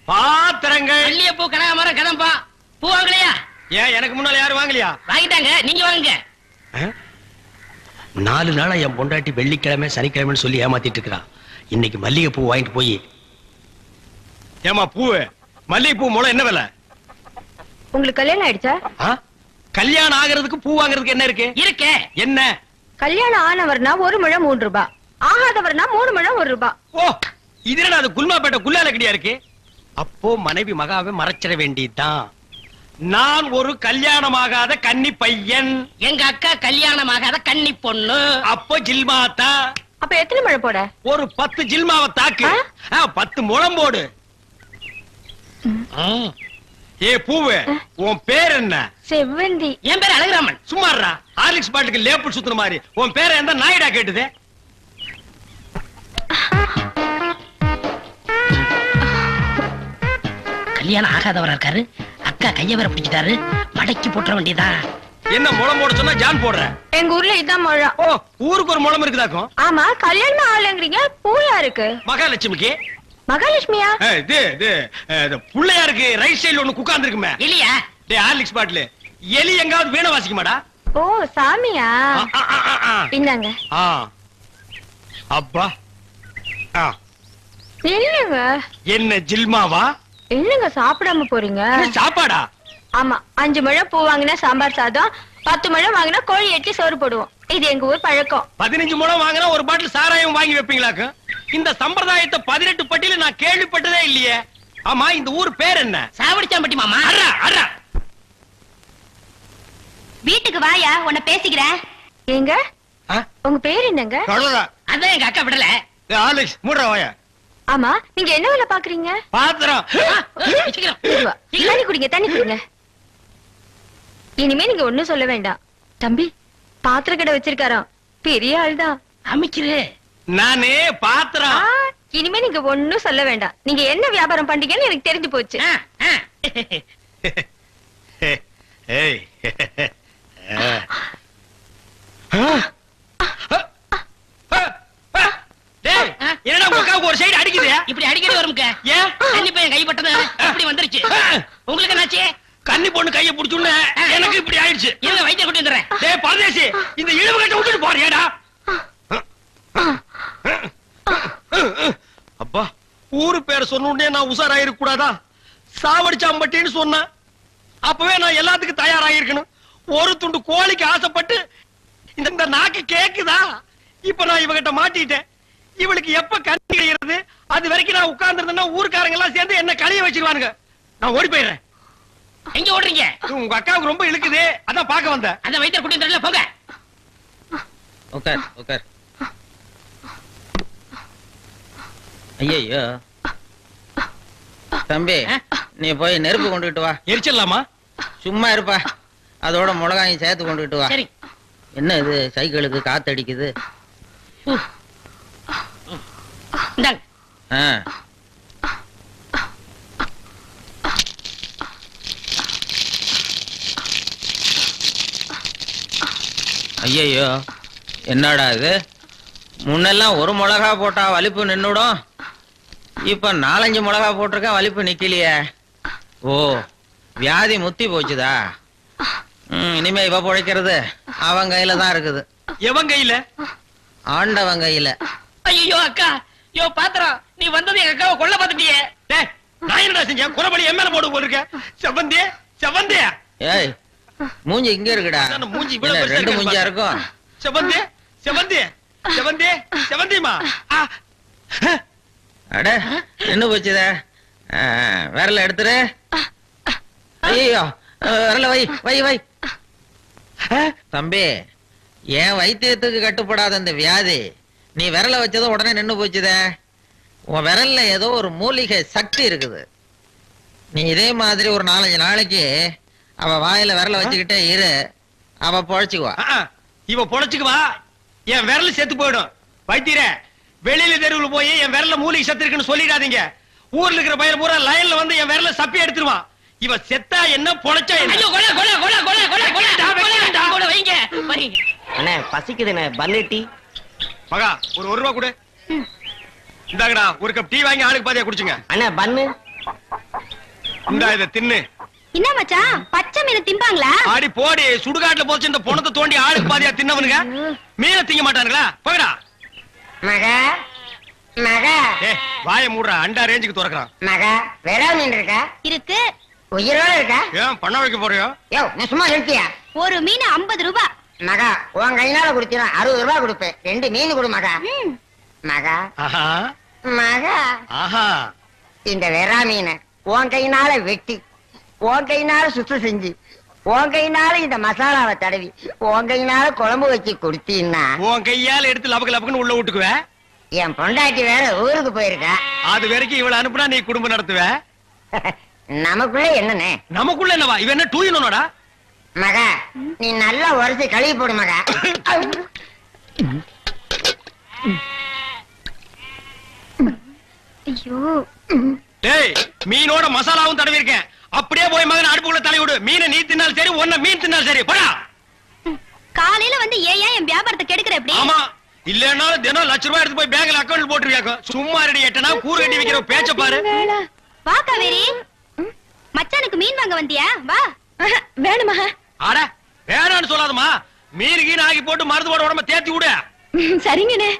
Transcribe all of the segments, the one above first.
பாத்திரங்கள். மல்லிகைப்பூ, கனகாமரம், கதம்பா. பூ வாங்கலையா? ஏன் எனக்கு முன்னால யாரும் வாங்கலையா? வாங்கிட்டாங்க, நீங்க வாங்குங்க. 4 நாளா என் பொண்டாட்டி வெள்ளிக்கிழமை சனிக்கிழமைன்னு சொல்லி ஏமாத்திட்டு இருக்கா. இன்னைக்கு மல்லிகை பூ வாங்கிட்டு போய். ஏமா பூ மல்லிகை பூ மூலம் என்ன விலை? உங்களுக்கு கல்யாணம் ஆயிடுச்சா? கல்யாணம் ஆகிறதுக்கு பூ வாங்குறதுக்கு என்ன இருக்கு? இருக்கே. என்ன? கல்யாணம் ஆனவர்னா 1 முழம் 3 ரூபாய், ஆகாதவர்னா 3 முழம் 1 ரூபாய். ஓ, இது என்ன அது குல்மாப்பேட்டை குல்லால கடியா இருக்கு? அப்போ மனைவி மகாவை மறைச்சிட வேண்டியதுதான். நான் ஒரு கல்யாணமாகாத கன்னி பையன். எங்க அக்கா கல்யாணமாகாத கன்னி பொண்ணு. அப்போ ஜில்மாத்தா. அப்ப எத்தனை முழம் போட? ஒரு 10 ஜில்மாவை தாக்கு. 10 முழம் போடு. ஏ பூவு, உன் பேர் என்ன? செவ்வந்தி. என் பேர் அழகுராமன். சும்மாறா, ஹார்லிக்ஸ் பாட்டுக்கு லேபிள் சுத்துற மாதிரி. உன் பேரை எந்த நாயிடா கேட்டுது? கல்யாணம் ஆகாதவரா இருக்காரு. அக்கா கைய வேற பிடிச்சிட்டாரு. மடக்கி போட்டுற வேண்டியதா. என்ன முளம் போட சொன்னா ஜான் போடுற? எங்க ஊர்ல இதான் முழம். ஓ, ஊருக்கு ஒரு முளம் இருக்குதாக்கும். ஆமா, கல்யாணம் ஆகலங்கறீங்க. பூயா இருக்கு. மகாலட்சுமிக்கு. மகாலட்சுமியா? இது புள்ளையாருக்கு ரைட் சைடுல ஒண்ணு உட்கார்ந்து இருக்குமே. எலியா? டேய் ஹார்லிக்ஸ் பாட்டில் எலி எங்காவது வீணை வாசிக்குமாடா? ஓ, சாமியா? இந்தாங்க. அப்பா. என்னங்க? என்ன ஜில்மாவா? என்னங்க சாப்பிடாம போறீங்க? சாப்பாடா? ஆமா, 5 முழம் பூ வாங்கினா சாம்பார் சாதம், 10 முழம் வாங்கினா கோழி எட்டி சோறு போடுவோம். இது எங்க ஊர் பழக்கம். 15 முழம் வாங்கினா ஒரு பாட்டில் சாராயம் வாங்கி வைப்பீங்களாக்கு? இந்த சம்பிரதாயத்தை 18 பட்டியில நான் கேள்விப்பட்டதே இல்லையே. ஆமா, இந்த ஊர் பேர் என்ன? சாவடிச்சாம்பட்டி மாமா. வீட்டுக்கு வாயா, உன்னை பேசிக்கிறேன். ஏங்க, உங்க பேர் என்னங்க? அதான் எங்க அக்கா விடல. ஆலெக்ஸ் மூடுற வாயா. ஆமா, நீங்க என்ன வேலை பாக்குறீங்க? பாத்திரம். தண்ணி குடிங்க, தண்ணி குடிங்க. இனிமே நீங்க ஒண்ணும் சொல்ல வேண்டாம். தம்பி, பாத்திர கடை வச்சிருக்காராம், பெரிய ஆள்தான். அமைக்கிறே. நானே பாத்திரம். இனிமே நீங்க ஒண்ணும் சொல்ல வேண்டாம். நீங்க என்ன வியாபாரம் பண்றீங்கன்னு எனக்கு தெரிஞ்சு போச்சு. என்னடா உங்க ஒரு சைடு அடிக்குது? இப்படி அடிக்கடி வரும்ங்க. ஏன்? கன்னி பையன் கை பட்டது இப்படி வந்துருச்சு. உங்களுக்கு என்னாச்சு? கன்னி பொண்ணு கையை பிடிச்சுன்னு எனக்கு இப்படி ஆயிடுச்சு. இல்ல, வைத்தியர் கூட்டி வந்துடுறேன். டேய் பரதேசி, இந்த இழுவு கட்ட விட்டுட்டு போறியாடா? அப்பா, ஊரு பேரை சொன்ன நான் உசாராயிருக்க கூடாதா? சாவடிச்சாம்பட்டின்னு சொன்னேன். அப்பவே நான் எல்லாத்துக்கும் தயாராகிருக்கணும். ஒரு துண்டு கோழிக்கு ஆசைப்பட்டு இந்த நாக்கு கேக்குதா? இப்ப நான் இவகிட்ட மாட்டிட்டேன். இவளுக்கு எப்ப கண்ணி கிடைக்கிறது? அது வரைக்கும் நான் உட்கார்ந்து இருந்தேன்னா ஊர்க்காரங்க எல்லாம் சேர்ந்து என்ன கழிய வச்சிருவானுங்க. நான் ஓடி போயிடுறேன். எங்க ஓடுறீங்க? உங்க அக்காவுக்கு ரொம்ப இழுக்குது, அதான் பாக்க வந்தேன். அந்த வைத்தியர் கூட்டி வந்துடல, போங்க. உட்கார் உட்கார். ஐயோ தம்பி, நீ போய் நெருப்பு கொண்டுகிட்டு வா. எரிச்சிடலாமா? சும்மா இருப்பா, அதோட மிளகாயும் சேர்த்து கொண்டுகிட்டு வா. சரி. என்ன இது, சைக்கிளுக்கு காத்தடிக்குது? இந்தாங்க. ஐயோ, என்னடா இது? முன்னெல்லாம் ஒரு மிளகா போட்டா வலிப்பு நின்னுடும், இப்ப 4-5 மிளகா போட்டிருக்கா, வலிப்பு நிக்கலையே. ஓ, வியாதி முத்தி போச்சுதா? இனிமே இவ பொழைக்கிறது அவன் கையில தான் இருக்குது. எவன் கையில? ஆண்டவன் கையில. ஐயோ அக்கா, யோ பாத்திரம், நீ வந்தது எங்க அக்காவை கொல்ல பார்த்துட்டியே. நான் என்னடா செஞ்சேன்? குறபடி என் மேல போடு போலிருக்க. செவந்தே செவந்தே. ஏய், மூஞ்சி இங்க இருக்குடா. மூஞ்சி ரெண்டு மூஞ்சியா இருக்கும். செவந்தே செவந்தே செவந்தே செவந்திமா. அட, என்ன போச்சுத? விரல எடுத்துரு. ஐயோ, விரல வை வை வை. தம்பி, என் வைத்தியத்துக்கு கட்டுப்படாத இந்த வியாதி நீ விரல வச்சதும் உடனே நின்னு போச்சுத. உன் விரல்ல ஏதோ ஒரு மூலிகை சக்தி இருக்குது. நீ இதே மாதிரி ஒரு 4-5 நாளைக்கு அவ வாயில விரல வச்சுக்கிட்டே இரு, அவ பொழைச்சுக்குவா. இவ பொழைச்சுக்குவா, என் விரல் செத்து போயிடும். வைத்தியரே, வெளியில தெருவில் போய் என் விரல்ல மூலிகை சத்து இருக்குன்னு சொல்லிடாதீங்க. ஊர்ல இருக்கிற பையன் பூரா லைன்ல வந்து என் விரல சப்பி எடுத்துருவான். இவ செத்தா என்ன, பொழைச்சா என்ன? ஐயோ, கொலை கொலை கொலை கொலை கொலை கொலை கொலை வைங்க வைங்க. அண்ணே பசிக்குதுண்ணே, பன்னு டீ. மகா, ஒரு 1 ரூபா கொடு. இந்தாங்கடா, ஒரு கப் டீ வாங்கி ஆளுக்கு பாதியா குடிச்சுங்க. அண்ணே பன்னு. இந்தா இத தின்னு. என்ன மச்சான் பச்சை மீன் திம்பாங்களா? ஆடி போடி, சுடுகாட்டுல போச்சு இந்த பொணத்தை தோண்டி ஆளுக்கு பாதியா தின்னவனுங்க மீனை திங்க மாட்டானுங்களா? போகடா. மகா மகா ஏய் வாயை மூடுறா, அண்டா ரேஞ்சுக்கு துறக்குறான். மகா வெறா மீன் இருக்கா? இருக்கு. உயிரோட இருக்கா? ஏன் பண்ண வைக்க போறியோ? யோ நான் சும்மா நிறுத்தியா? ஒரு மீன் 50 ரூபாய். மகா உன் கையினால குடுத்தீனா 60 ரூபாய் கொடுப்பேன். 2 மீன் கொடு மகா. மகா ஆஹா மகா ஆஹா. இந்த வெறா மீனை உன் கையினால வெட்டி உன் கையினால சுத்தம் செஞ்சு உன் கையினால இந்த மசாலாவை தடவி உன் கையினால குழம்பு வச்சு கொடுத்தீன்னா உன் கையால எடுத்து லபக்கு லபக்குன்னு உள்ள விட்டுக்குவ. என் பொண்டாட்டி வேற ஊருக்கு போயிருக்கா. அது வரைக்கும் இவள அனுப்புனா நீ குடும்பம் நடத்துவ. நமக்குள்ள என்னண்ணே? நமக்குள்ள என்னவா? இவன் என்ன டூயினோடா? மகா நீ நல்லா உரைச்சு கழுவி போடு மகா. ஐயோ டேய் மீனோட மசாலாவும் தடவி இருக்கேன். அப்படியே போய் மகன் அடுப்புக்குள்ள தலை விடு. மீனை நீ தின்னாலும் சரி, ஒன்ன மீன் தின்னாலும் சரி. போடா. காலையில வந்து ஏன் என் வியாபாரத்தை கெடுக்கிற எப்படி? ஆமா, இல்லன்னாலும் தினம் லட்ச ரூபாய் எடுத்து போய் பேங்க்ல அக்கவுண்ட் போட்டுருவியாக்கோ. சும்மா ரெடி எட்டனா கூறு கட்டி வைக்கிற பேச்ச பாரு. வா காவேரி, மச்சானுக்கு மீன் வாங்க வந்தியா? வா. வேணுமா? அட வேணான்னு சொல்லாதமா. மீன் கீன் ஆகி போட்டு மருந்து போட உடம்ப தேத்தி விடு. சரிங்கண்ணே.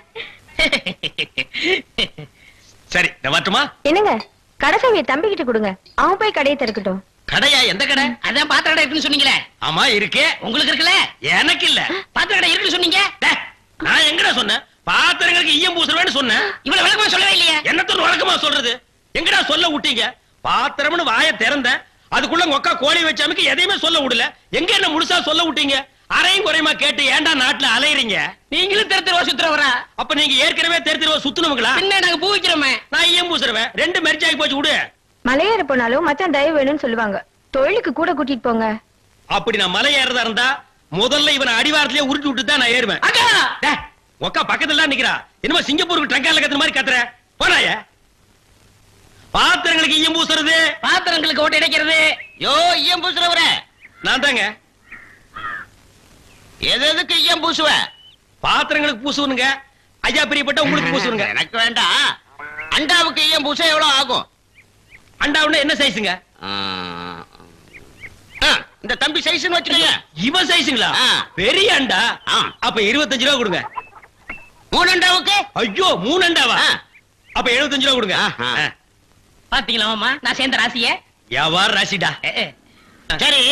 சரி நான் வரட்டுமா? என்னங்க கடைசாவிய தம்பி கிட்ட கொடுங்க, அவன் போய் கடையை திறக்கட்டும். கடையா? எந்த கடை? அதான் பாத்திர கடை இருக்குன்னு சொன்னீங்களே. ஆமா இருக்கே. உங்களுக்கு இருக்குல்ல? எனக்கு இல்ல. பாத்திர கடை இருக்குன்னு சொன்னீங்க. டேய், நான் எங்கடா சொன்னேன்? பாத்திரங்களுக்கு ஈயம் பூசுறவேன்னு சொன்னேன். இவ்வளவு விளக்கமா சொல்லவே இல்லையே. என்னத்தோட வழக்கமா சொல்றது? எங்கடா சொல்ல விட்டீங்க? பாத்திரம்னு வாயை திறந்தேன், அதுக்குள்ள உங்க அக்கா கோழி வச்சாமுக்கு எதையுமே சொல்ல விடல. எங்க என்ன முழுசா சொல்ல விட்டீங்க? அரையும் குறையுமா கேட்டு ஏன்டா நாட்டுல அலையறீங்க? நீங்களும் தெரு சுத்துறவரா? அப்ப நீங்க ஏற்கனவே தெரு சுத்துனவங்களா? என்ன நாங்க பூ வைக்கிறோமே. நான் ஈயம் பூசுறவன். 2 மெர்ஜாகி போச்சு விடு. மலையேற போனாலும் மச்சான் தயவு வேணும்னு சொல்லுவாங்க. தொழிலுக்கு கூட கூட்டிட்டு போங்க. அப்படி நான் மலை ஏறதா இருந்தா முதல்ல இவனை அடிவாரத்திலே உருட்டி விட்டு தான் நான் ஏறுவேன். அக்கா டேய், உக்கா பக்கத்துல தான் நிக்கிறா. என்னமோ சிங்கப்பூருக்கு ட்ரங்கால கத்துற மாதிரி கத்துற. போனாய பாத்திரங்களுக்கு ஈயம் பூசுறது, பாத்திரங்களுக்கு ஓட்டு இடைக்கிறது. யோ ஈயம் பூசுறவர நான் தாங்க. எதுக்கு ஈயம் பூசுவ? பாத்திரங்களுக்கு பூசுவனுங்க. ஐயா பிரியப்பட்ட உங்களுக்கு பூசுவனுங்க. எனக்கு வேண்டாம். அண்டாவுக்கு ஈயம் பூச எவ்வளவு ஆகும்? அண்டாவுன்னா என்ன சைஸுங்க? இந்த தம்பி சைஸ்னு வச்சுக்கோங்க. இவன் சைஸுங்களா? ஆ. பெரிய அண்டா. ஆ. அப்ப 25 ரூபா கொடுங்க. 3 அண்டாவுக்கு? ஐயோ 3 அண்டாவா? ஆ. அப்ப 75 ரூபா கொடுங்க. ஆஹா. ஆ. பாத்தீங்களா மாமா, நான் சேர்ந்த ராசிய. வியாபார ராசிடா. சரி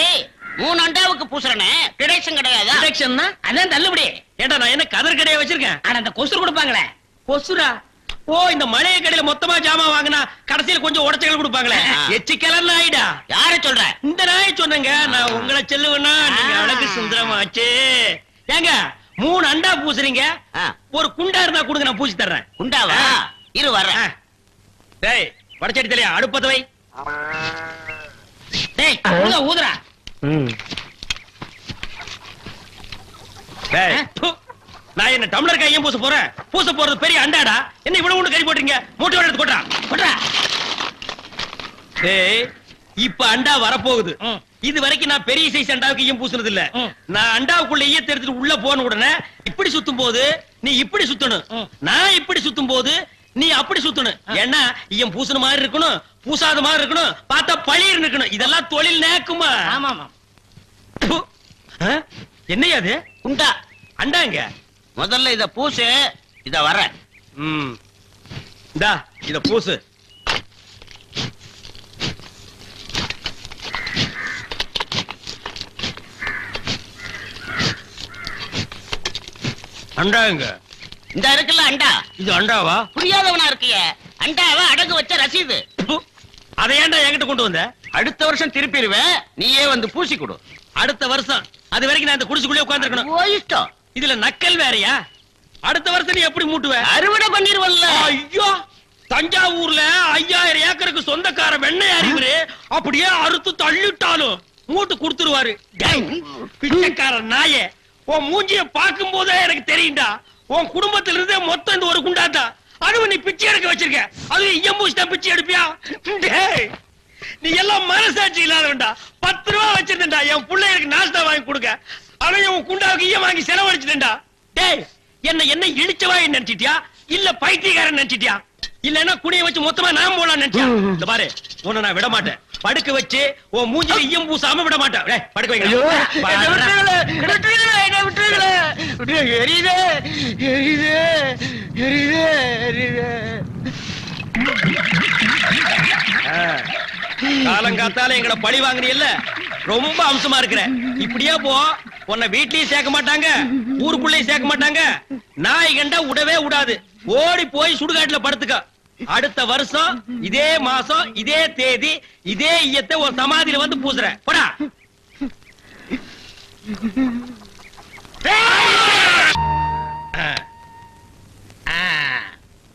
3 அண்டாவுக்கு பூசுறனே டிடக்ஷன் கிடையாதா? டிடக்ஷன்னா அதான் தள்ளுபடி. ஏண்டா நான் என்ன கதர் கடையா வச்சிருக்கேன்? ஆனா அந்த கொசுறு கொடுப்பாங்களே. கொசுரா? ஓ, இந்த மளிகை கடையில மொத்தமா ஜாமான் வாங்கினா கடைசியில கொஞ்சம் உடச்சல் கொடுப்பாங்களே. ஆ. எச்சிக்கலர் நாயிடா. யார சொல்ற? இந்த நாய் சொன்னங்க. நான் உங்களை செல்லுவேன்னா நீங்க அழகு சுந்தரமாச்சு. ஏங்க 3 அண்டா பூசுறீங்க, ஆ. ஒரு குண்டா இருந்தா கொடுங்க, நான் பூசி தர்றேன். குண்டாவா? இரு வர்றேன். ஆ. டேய் வடச்சடி தலையா, அடுப்பத வை. டேய் உள்ள ஊதுறா. டேய் ப்பு. நான் என்ன டம்ளர் கையும் பூச போறேன்? பூச போறது பெரிய அண்டாடா. என்ன இவ்வளவு ஒண்ணு கறி போட்டீங்க? மூட்டை எடுத்து கொட்டா கொட்டா. டேய் இப்ப அண்டா வரப்போகுது. இது வரைக்கும் நான் பெரிய சைஸ் அண்டாவுக்கு ஈயம் பூசுனது இல்ல. நான் அண்டாவுக்குள்ள ஈயத்தை எடுத்துட்டு உள்ள போன உடனே இப்படி சுத்தும் போது நீ இப்படி சுத்தணும், நான் இப்படி சுத்தும் போது நீ அப்படி சுத்தணும். ஏன்னா ஈயம் பூசுன மாதிரி இருக்கணும், பூசாத மாதிரி இருக்கணும், பார்த்தா பளிர் இருக்கணும். இதெல்லாம் தொழில் நேக்குமா? ஆமா ஆமா. ப்பு. ஆ? என்னையா அது? குண்டா. அண்டாங்க. முதல்ல இத பூசு. இத வர்றேன். இந்தா இத பூசு. அண்டாங்க. இந்த இருக்குல்ல அண்டா. இது அண்டாவா? புரியாதவனா இருக்கிய. அண்டாவை அடகு வச்ச ரசீது. ப்பு. அதை ஏன்டா என்கிட்ட கொண்டு வந்த? அடுத்த வருஷம் திருப்பிடுவேன். நீயே வந்து பூசி கொடு. அடுத்த வருஷம் அது வரைக்கும் நான் இந்த குடிசுக்குள்ளே உட்கார்ந்து இருக்கணும். ஓ இஷ்டம். இதுல நக்கல் வேறயா? அடுத்த வருஷம் நீ எப்படி மூட்டுவ? அறுவடை பண்ணிருவல்ல. ஐயோ, தஞ்சாவூர்ல 5000 ஏக்கருக்கு சொந்தக்கார வெண்ணெய் அறிவுரு அப்படியே அறுத்து தள்ளிட்டாலும் மூட்டு கொடுத்துருவாரு. பிச்சைக்கார நாயே, உன் மூஞ்சிய பார்க்கும் போதே எனக்கு தெரியும்டா, உன் குடும்பத்துல இருந்தே மொத்தம் இந்த ஒரு குண்டாட்டா. அதுவும் நீ பிச்சை எடுக்க வச்சிருக்க. அது எம்பூசி தான் பிச்சை எடுப்பியா? டேய், நீ எல்லாம் மனசாட்சி இல்லாதவன்டா. 10 ரூபா வச்சிருந்தா என் பிள்ளைகளுக்கு நாஸ்தா வாங்கி கொடுக்க. அவன் உன் குண்டாவுக்கு ஈயம் வாங்கி செலவழிச்சிட்டா. டேய், என்ன இழிச்சவா நினைச்சிட்டியா இல்ல பைத்தியக்காரன் நினைச்சிட்டியா? இல்லன்னா குனிய வச்சு மொத்தமா நான் போலாம் நினைச்சேன். இந்த பாரு உன்னை நான் விட மாட்டேன். படுக்க வச்சு உன் மூஞ்சில ஈயம் பூசாம விட மாட்டேன். டேய் படுக்க வைங்க. காலங்காத்தால எங்களை பழி வாங்குறீல்ல, ரொம்ப அம்சமா இருக்கிற. இப்படியே போ, உன்னை வீட்லயும் சேர்க்க மாட்டாங்க, ஊருக்குள்ளேயும் சேர்க்க மாட்டாங்க. நாய் கண்டா விடவே விடாது. ஓடி போய் சுடுகாட்டுல படுத்துக்க. அடுத்த வருஷம் இதே மாசம் இதே தேதி இதே ஈயத்தை ஒரு சமாதியில வந்து பூசுற. போடா.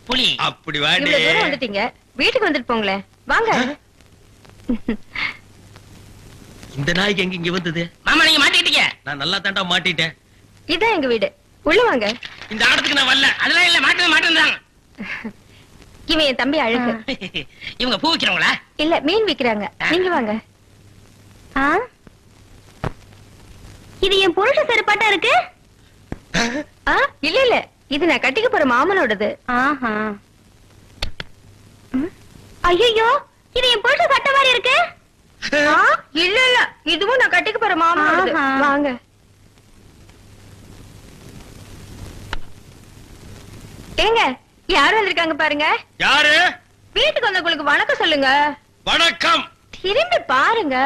புலி அப்படி வாடி. இவ்வளவு தூரம் வந்துட்டீங்க, வீட்டுக்கு வந்துட்டு போங்களேன். வாங்க. இந்த நாய்க்கு எங்க இங்க வந்தது? மாமா நீங்க மாட்டிக்கிட்டீங்க. நான் நல்லா தாண்டா மாட்டிட்டேன். இதான் எங்க வீடு, உள்ள வாங்க. இந்த ஆடத்துக்கு நான் வரல. அதெல்லாம் இல்ல, மாட்டேன். இவன் என் தம்பி அழகு. இவங்க பூ விக்கிறவங்களா? இல்ல, மீன் விக்கிறாங்க. நீங்க வாங்க. இது என் புருஷ செருப்பாட்டா இருக்கு. இல்ல இல்ல, இது நான் கட்டிக்க போற மாமனோடது. ஐயோ, இது என் புருஷ சட்டை மாதிரி இருக்கு. இல்ல இல்ல, இதுவும் நான் கட்டிக்க போற மாமனோடது. வாங்க. ஏங்க, யார் வந்திருக்காங்க பாருங்க. யாரு? வீட்டுக்கு வந்தவங்களுக்கு வணக்கம் சொல்லுங்க. வணக்கம். திரும்பி பாருங்க.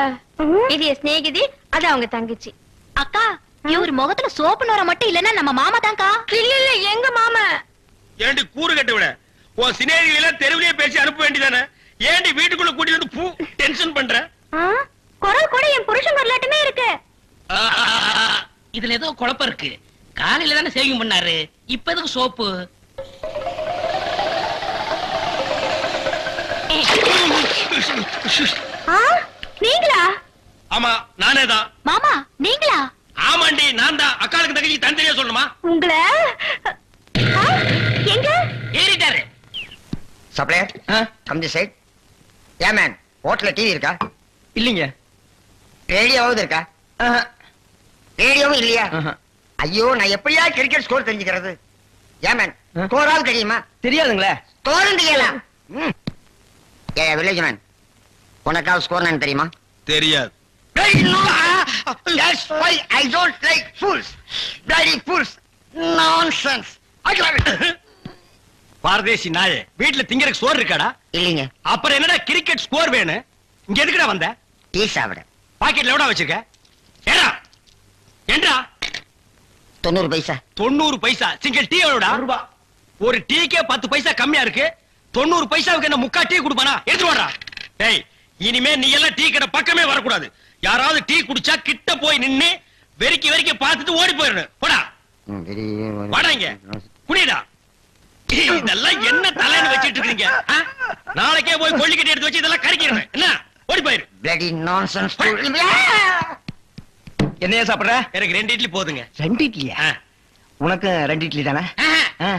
இது என் சிநேகிதி, அது அவங்க தங்கச்சி. அக்கா, இவர் முகத்துல சோப்பு நோர மட்டும் இல்லன்னா நம்ம மாமா தான்க்கா. இல்ல இல்ல, எங்க மாமா. ஏண்டி கூறு கட்ட விட, உன் சிநேகிதிகளை தெருவிலேயே பேசி அனுப்ப வேண்டியதானே? ஏண்டி வீட்டுக்குள்ள கூட்டிட்டு வந்து பூ டென்ஷன் பண்ற? குரல் கூட என் புருஷன் வரலாட்டுமே இருக்கு. இதுல ஏதோ குழப்பம் இருக்கு. காலையில தானே சேவிங் பண்ணாரு, இப்ப எதுக்கு சோப்பு? நீங்களா? ஆமா நானே தான். மாமா நீங்களா? ஆமாண்டி நான் தான். அக்காளுக்கு தங்கச்சி தனித்தனியா சொல்லணுமா? உங்களை எங்க ஏறிட்டாரு. Supplier come the side. ஏன் மேன், ஹோட்டல்ல டிவி இருக்கா? இல்லீங்க. ரேடியோவாவது இருக்கா? ரேடியோவும் இல்லையா? ஐயோ, நான் எப்படியா கிரிக்கெட் ஸ்கோர் தெரிஞ்சுக்கிறது? ஏன் மேன், ஸ்கோராவது தெரியுமா? தெரியாதுங்களே. ஸ்கோரும் தெரியலாம். ஏ வில்லேஜ் மேன், உனக்காவது ஸ்கோர் நான் தெரியுமா? தெரியாது. That's why I don't like fools. Bloody fools. Nonsense. பாரதேசி நாயே, வீட்டுல திங்கறதுக்கு சோறு இருக்காடா? இல்லீங்க. அப்புறம் என்னடா கிரிக்கெட் ஸ்கோர் வேணும்? இங்க எதுக்குடா வந்த? டீ சாப்பிட. பாக்கெட்ல எவ்வளவு வச்சிருக்க? ஏடா ஏண்டா? 90 பைசா. 90 பைசா. Single tea எவ்வளவுடா? ஒரு டீக்கே 10 பைசா கம்மியா இருக்கு. 90 பைசாவுக்கு என்ன முக்கா டீ குடுப்பானா? எடுத்து வாடா. டேய், இனிமே நீ எல்லாம் டீ கடை பக்கமே வரக்கூடாது. யாராவது டீ குடிச்சா கிட்ட போய் நின்னு வெறிக்கி வெறிக்கி பார்த்துட்டு ஓடி போயிடணும். போடா. வாடா இங்க. குடிடா. இதெல்லாம் என்ன தலைன்னு வச்சிட்டு இருக்கீங்க? நாளைக்கே போய் கொள்ளிக்கட்டி எடுத்து வச்சு இதெல்லாம் கறிக்கிறேன். என்ன? ஓடி போயிரு. Bloody nonsense fool. என்னையா சாப்பிடுற? எனக்கு 2 இட்லி போதுங்க. 2 இட்லியா? உனக்கு 2 இட்லி தானே?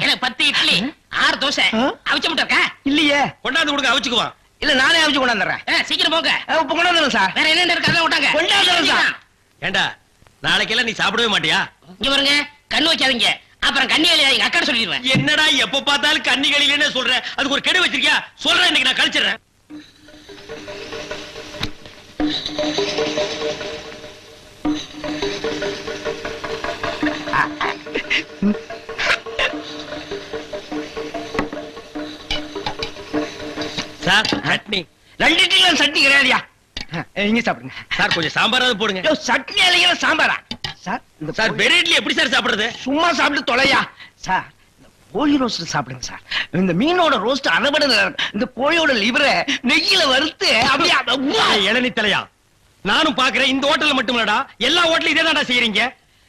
எனக்கு 10 இட்லி 6 தோசை அவிச்ச முட்டை இருக்கா? இல்லையே. கொண்டாந்து கொடுங்க, அவிச்சுக்குவான். இல்ல, நானே அவிச்சு கொண்டாந்துறேன். சீக்கிரம் போங்க. இப்ப கொண்டாந்துறேன் சார். வேற என்ன இருக்கு அதான் விட்டாங்க. கொண்டாந்துறேன் சார். ஏண்டா நாளைக்கெல்லாம் நீ சாப்பிடவே மாட்டியா? இங்க பாருங்க, கண்ணு வைக்காதீங்க, அப்புறம் கண்ணி எங்க அக்கா சொல்லிடுவேன். என்னடா எப்ப பார்த்தாலும் கன்னிகளிலே சொல்ற? அதுக்கு ஒரு கெடு வச்சிருக்கியா? சொல்றேன், இன்னைக்கு நான் கழிச்சிடுறேன். சார் சட்னி. 2 இட்லி சட்னி கிடையாதுயா. இங்க சாப்பிடுங்க சார், கொஞ்சம் சாம்பாராவது போடுங்க. சட்னி இல்லையா சாம்பாரா? சார் இந்த சார் வெறும் இட்லி எப்படி சார் சாப்பிடுறது? சும்மா சாப்பிட்டு தொலையா சார். இந்த கோழி ரோஸ்ட் சாப்பிடுங்க சார். இந்த மீனோட ரோஸ்ட் அதை விட நல்லா இருக்கும். இந்த கோழியோட லிவரை நெய்யில வறுத்து அப்படியே இளநி தலையா. நானும் பாக்குறேன், இந்த ஹோட்டல்ல மட்டும் இல்லடா, எல்லா ஹோட்டலும் இதே தான்டா செய்யறீங்க.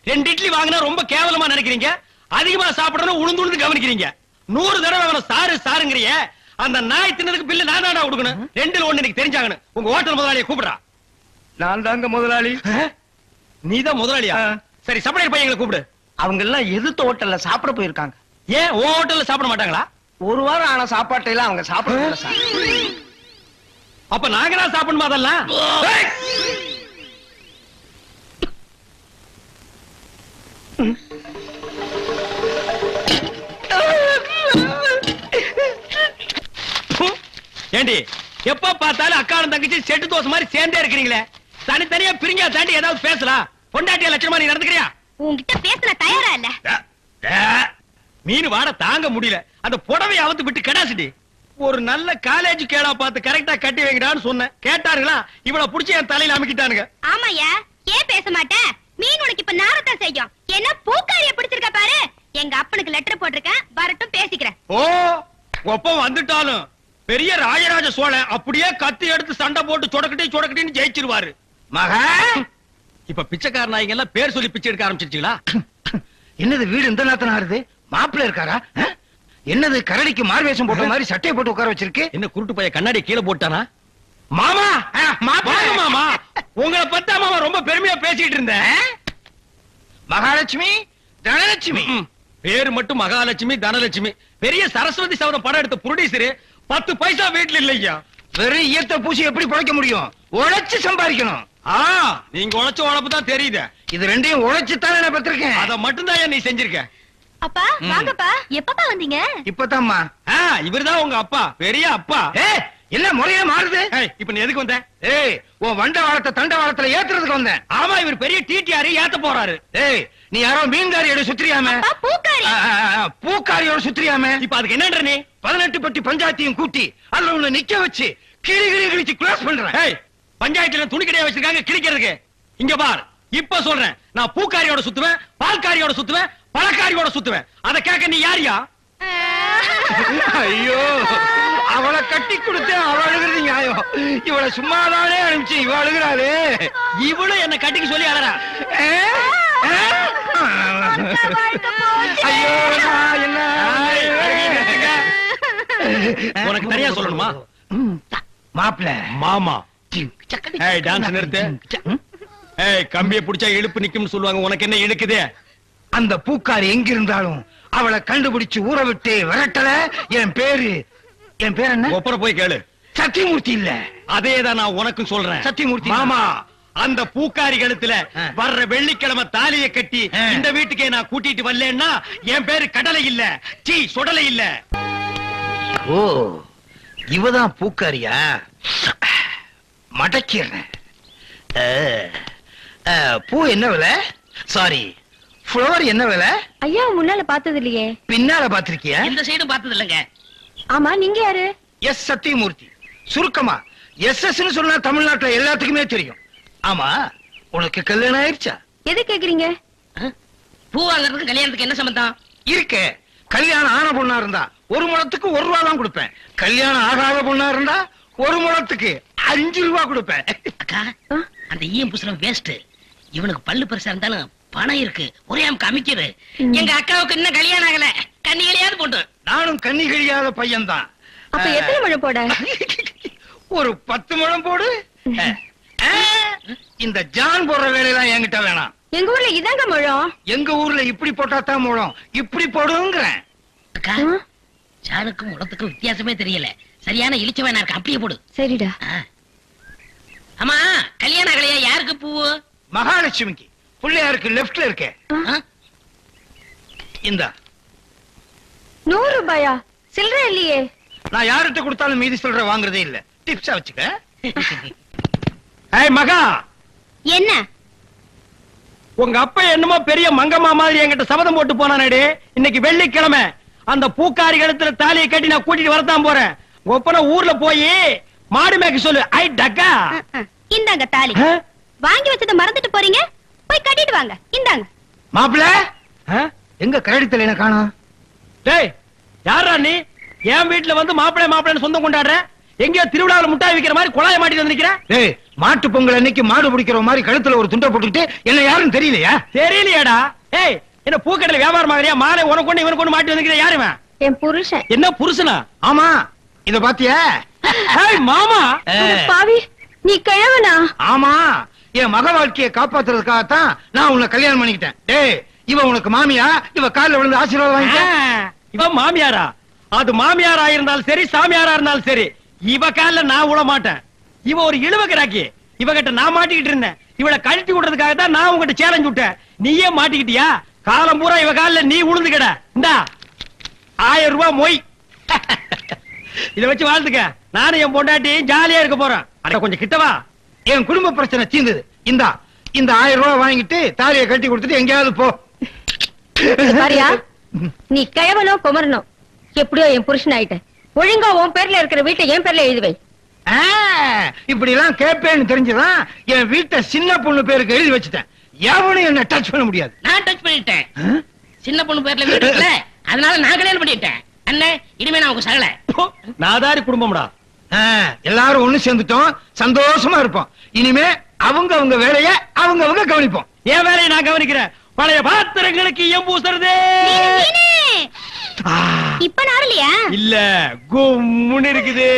2 இட்லி வாங்கினா ரொம்ப கேவலமா நினைக்கிறீங்க. அதிகமா சாப்பிடணும் உளுந்து உளுந்து கவனிக்கிறீங்க. 100 தடவை அவன சாரு சாருங்கறிய. அந்த நாய் தின்னதுக்கு பில்லு நான் தான்டா கொடுக்கணும். 2ல 1 எனக்கு தெரிஞ்சாகணும். உங்க ஹோட்டல் முதலாளியை கூப்பிடுறா. நான் தாங்க முதலாளி. நீதான் முதலாளியா? சரி, சப்ளையர் பையங்களை கூப்பிடு. அவங்க எல்லாம் எதிர்த்த ஹோட்டல்ல சாப்பிட போயிருக்காங்க. ஏன் உன் ஹோட்டல்ல சாப்பிட மாட்டாங்களா? 1 வாரம் ஆன சாப்பாட்டை எல்லாம் அவங்க சாப்பிட சார். அப்ப நாங்க தான் சாப்பிடணுமா அதெல்லாம்? ஏண்டி எப்ப பார்த்தாலும் அக்காலும் தங்கச்சி செட்டு தோசை மாதிரி சேர்ந்தே இருக்கிறீங்களே, தனித்தனியா பிரிஞ்சா தாண்டி ஏதாவது பேசலாம். பொண்டாட்டிய லட்சணமா நீ நடந்துக்கிறியா? உன்கிட்ட பேச தயாரா இல்ல. மீன் வாட தாங்க முடியல, அந்த புடவை அவுத்து விட்டு கடாசிட்டி. ஒரு நல்ல காலேஜ் கேடா பார்த்து கரெக்டா கட்டி வைங்கடான்னு சொன்னேன். கேட்டாருங்களா? இவளை புடிச்சு என் தலையில அமுக்கிட்டானுங்க. ஆமாயா, ஏன் பேச மாட்டேன்? மீன் உனக்கு இப்ப நாரத்தான் செய்யும். என்ன பூக்காரிய பிடிச்சிருக்க பாரு. எங்க அப்பனுக்கு லெட்டர் போட்டிருக்கேன், வரட்டும் பேசிக்கிறேன். ஓ, ஒப்பம் வந்துட்டாலும் பெரிய ராஜராஜ சோழன் அப்படியே கத்தி எடுத்து சண்டை போட்டு சொடக்கட்டின்னு ஜெயிச்சிருவாரு. மகா, இப்ப பிச்சைக்கார நாய்ங்க எல்லாம் பேர் சொல்லி பிச்சை எடுக்க ஆரம்பிச்சிருச்சீங்களா? என்னது வீடு இந்த நேரத்துல ஆறுது? மாப்பிள்ள இருக்காரா? என்னது கரடிக்கு மார்வேஷம் போட்ட மாதிரி சட்டையை போட்டு உட்கார வச்சிருக்கு? என்ன குருட்டு பைய கண்ணாடி கீழே போட்டானா? மாமா, வாங்க மாமா, உங்களை பத்தா மாமா ரொம்ப பெருமையா பேசிட்டு இருந்தேன். மகாலட்சுமி, தனலட்சுமி. பேரு மட்டும் மகாலட்சுமி தனலட்சுமி. பெரிய சரஸ்வதி சவரம் படம் எடுத்த புரொடியூசர் 10 பைசா வீட்டுல இல்லையா. வெறும் ஈயத்தை பூசி எப்படி பிழைக்க முடியும்? உழைச்சு சம்பாதிக்கணும். நீங்க உழைச்ச உழைப்பு தான் தெரியுது. இது ரெண்டையும் உழைச்சுத்தானே நான் பெற்றிருக்கேன். அத மட்டும் தான் நீ செஞ்சிருக்க. அப்பா வாங்கப்பா. எப்பப்பா வந்தீங்க? இப்பதாம்மா. இவர்தான் உங்க அப்பா, பெரிய அப்பா. என்ன முறையா மாறுது? இப்ப நீ எதுக்கு வந்த? உன் வண்ட வாழத்தை தண்ட வாழத்துல ஏத்துறதுக்கு வந்தேன். ஆமா, இவர் பெரிய டிடிஆர் ஏத்த போறாரு. நீ யாரோ மீன்காரியோட சுத்திரியாம? பூக்காரி. பூக்காரியோட சுத்திரியாம? இப்ப அதுக்கு என்னன்ற நீ? 18 பட்டி பஞ்சாயத்தையும் கூட்டி அதுல உன்னை நிக்க வச்சு கிழிச்சு கிளாஸ் பண்றேன். பஞ்சாயத்துல துணி கடையா வச்சிருக்காங்க கிழிக்கிறதுக்கு. இங்க பார், இப்ப சொல்றேன், நான் பூக்காரியோட சுத்துவேன், பால்காரியோட சுத்துவேன், பழக்காரியோட சுத்துவேன். அத கேட்க நீ யாரியா? ஐயோ, அவளை கட்டி கொடுத்து அவ அழுகிறது நியாயம். இவளை சும்மாதானே அனுப்பிச்சு இவ அழுகிறாரு. இவளும் என்ன கட்டிக்கு சொல்லி அழறா. ஐயோ, என்ன உனக்கு தனியா சொல்லணுமா? மாப்பிள்ள மாமா. டான்ஸ் நிறுத்து. கம்பியை பிடிச்சா இழுப்பு நிக்கும்னு சொல்லுவாங்க, உனக்கு என்ன இழுக்குது? அந்த பூக்காரி எங்க இருந்தாலும் அவளை கண்டுபிடிச்சு ஊற விட்டு விரட்டல. என் பேர் என்ன? ஒப்பர போய் கேளு. சத்தியமூர்த்தி இல்ல. அதேதான் நான் உனக்கும் சொல்றேன். சத்தியமூர்த்தி மாமா. அந்த பூக்காரி கழுத்துல வர்ற வெள்ளிக்கிழமை தாலியை கட்டி இந்த வீட்டுக்கே நான் கூட்டிட்டு வரலன்னா என் பேரு கடலை இல்ல, சீ சுடலை இல்ல. ஓ, இவதான் பூக்காரியா? மடக்கிறேன். பூ என்ன விலை? சாரி, ஃப்ளவர் என்ன விலை? ஐயா முன்னால பார்த்தது இல்லையே. பின்னால பாத்திருக்கியா? இந்த சைடும் பார்த்தது இல்லங்க. ஆமா, நீங்க யாரு? எஸ் சத்தியமூர்த்தி. சுருக்கமா எஸ் சொன்னா தமிழ்நாட்டுல எல்லாத்துக்குமே தெரியும். ஆமா, உனக்கு கல்யாணம் ஆயிடுச்சா? எது கேக்குறீங்க? பூ வாங்குறதுக்கு கல்யாணத்துக்கு என்ன சம்பந்தம்? இருக்கே. கல்யாணம் ஆன பொண்ணா இருந்தா 1 முழத்துக்கு 1 ரூபா தான் கொடுப்பேன். கல்யாணம் ஆகாத பொண்ணா இருந்தா 1 முழத்துக்கு 5 ரூபா கொடுப்பேன். அக்கா, அந்த ஈயம் புசுரம் வேஸ்ட். இவனுக்கு பல்லு பெருசா இருந்தாலும் பணம் இருக்கு, ஒரே அமுக்கு அமைக்குது. எங்க அக்காவுக்கு இன்னும் கல்யாணம் ஆகல, கண்ணிகளையாவது போட்டு. நானும் கண்ணி கழியாத பையன் தான். அப்ப எத்தனை முழம் போட? ஒரு 10 முழம் போடு. இந்த ஜான் போடுற வேலையெல்லாம் என்கிட்ட வேணாம். எங்க ஊர்ல இதாங்க முழம். எங்க ஊர்ல இப்படி போட்டா தான் முழம். இப்படி போடுங்கிறேன். அக்கா, ஜானுக்கும் உலகத்துக்கும் வித்தியாசமே தெரியல. சரியான இழிச்ச வேணா இருக்கு, அப்படியே போடு. சரிடா. ஆமா, கல்யாண கலையா யாருக்கு பூவு? மகாலட்சுமிக்கு. பிள்ளையாருக்கு லெப்ட்ல இருக்கே. இந்த 100 ரூபாயா? சில்லற இல்லையே. நான் யார்கிட்ட கொடுத்தாலும் மீதி சொல்ற வாங்குறதே இல்ல. டிப்ஸா வச்சுக்க. மகா, என்ன? உங்க அப்பா என்னமோ பெரிய மங்கம்மா மாதிரி என்கிட்ட சபதம் போட்டு போனானே. இன்னைக்கு வெள்ளிக்கிழமை அந்த பூக்காரி கழுத்துல தாலியை கட்டி நான் கூட்டிட்டு வரத்தான் போறேன். ஒப்பன ஊர்ல போய் மாடு மேய்க்க சொல்லு. ஐ டக்கா. இந்தாங்க தாலி. வாங்கி வச்சத மறந்துட்டு போறீங்க, போய் கட்டிட்டு வாங்க. இந்தாங்க. மாப்பிள்ள, எங்க கரடி தலையில காணோம்? டேய், யாரா நீ? என் வீட்டுல வந்து மாப்பிள்ளைன்னு சொந்தம் கொண்டாடுற? எங்கேயோ திருவிழாவில் முட்டாய் விக்கிற மாதிரி குழாய மாட்டிட்டு வந்திருக்கிறேன். டேய், மாட்டு பொங்கல் அன்னைக்கு மாடு பிடிக்கிற மாதிரி கழுத்துல ஒரு துண்டை போட்டுக்கிட்டு என்ன யாரும் தெரியலையா? தெரியலையாடா. ஏய், என்ன பூக்கடையில வியாபாரம் ஆகறியா? மாலை உனக்கு கொண்டு இவனுக்கு கொண்டு மாட்டி வந்திருக்கிற யாருவன்? என் புருஷன். என்ன புருஷனா? ஆமா, இத பாத்தியா? மாமா பாவி, நீ கிழவனா? ஆமா, என் மக வாழ்க்கையை காப்பாத்துறதுக்காகத்தான் நான் உன்னை கல்யாணம் பண்ணிக்கிட்டேன். டேய், இவ உனக்கு மாமியா? இவ காலில் விழுந்து ஆசீர்வாதம் வாங்கிக்க. இவ மாமியாரா? அது மாமியாரா இருந்தாலும் சரி, சாமியாரா இருந்தாலும் சரி, இவ கால நான் விட மாட்டேன். இவ ஒரு இழுவகராக்கி. இவகிட்ட நான் மாட்டிக்கிட்டு இருந்தேன். இவளை கழட்டி விடுறதுக்காக தான் நான் உங்ககிட்ட சேலஞ்ச் விட்டேன். நீயே மாட்டிக்கிட்டியா? காலம் பூரா இவ காலில் நீ உளுந்துக்கட. இந்தா 1000 ரூபாய் மொய். இத வச்சு வாழ்ந்துக்க. நானும் என் பொண்டாட்டி ஜாலியா இருக்க போறேன். அட கொஞ்சம் கிட்டவா. என் குடும்ப பிரச்சனை தீர்ந்தது. இந்த 1000 ரூபாய் வாங்கிட்டு தாலியை கட்டி கொடுத்துட்டு எங்கேயாவது போ. பாரியா, நீ கிழவனோ குமரனோ எப்படியோ என் புருஷன் ஆயிட்ட. ஒழுங்கா உன் பேர்ல இருக்கிற வீட்டை என் பேர்ல எழுதி வை. இப்படி எல்லாம் கேட்பேன்னு தெரிஞ்சுதான் என் வீட்டை சின்ன பொண்ணு பேருக்கு எழுதி வச்சுட்டேன். எவனும் என்ன டச் பண்ண முடியாது. நான் டச் பண்ணிட்டேன். சின்ன பொண்ணு பேர்ல வீடு இருக்குல்ல, அதனால நான் கல்யாணம் பண்ணிட்டேன். அண்ணே, இனிமே நான் உங்க சகல. நாதாரி குடும்பம்டா. எல்லாரும் ஒண்ணு சேர்ந்துட்டோம், சந்தோஷமா இருப்போம். இனிமே அவங்க வேலைய அவங்க கவனிப்போம். என் வேலையை நான் கவனிக்கிறேன். பழைய பாத்திரங்களுக்கு எம்பூசுறதே. இப்ப நாரலையா? இல்ல, கும்முன்னு இருக்குது.